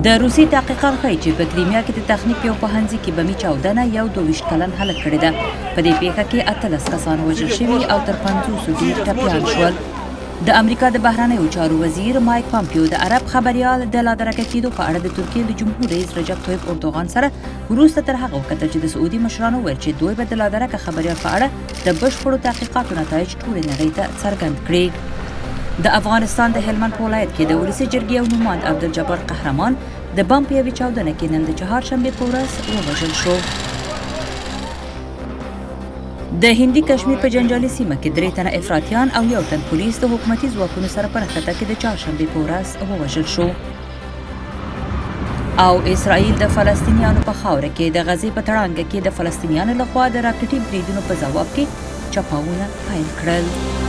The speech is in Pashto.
د روسي تحقیقات ښیي چې په کریمیا کې د تخنیک یو پوهنځي کې بمي چاودنه یو 22 کلن هلک کړې ده. په دې پیښه کې 18 کسان وژل شوي او تر 50 ډېر ټپیان شول. د امریکا د بهرنیو چارو وزیر مایک پامپیو د عرب خبريال د لادرکه کېدو په اړه د ترکیې د جمهور رئیس رجب طیب اردوغان سره وروسته تر هغه وخته چې د سعودي مشرانو ویل چې دوی به د لادرکه خبريال په اړه د بشپړو تحقیقاتو نتایج ټولې نړۍ ته څرګند کړي. د افغانستان د هلمند په ولایت کې د ولسي جرګې او نوماند عبدالجبار قهرمان د بم په یوې چاودنه کې نن د چهارشنبې په ورځ ووژل شو. د هندي کشمیر په جنجالي سیمه کې 3 تنه افراطیان او یو تن پولیس د حکومتي ځواکونو سره په نښته کې د چهارشنبې په ورځ ووژل شو. او اسرائیل د فلسطینیانو په خاوره کې د غزې په تړانګه کې د فلسطینیانو لخوا د راکټي بریدونو په ځواب کې چپاوونه پیل کړل.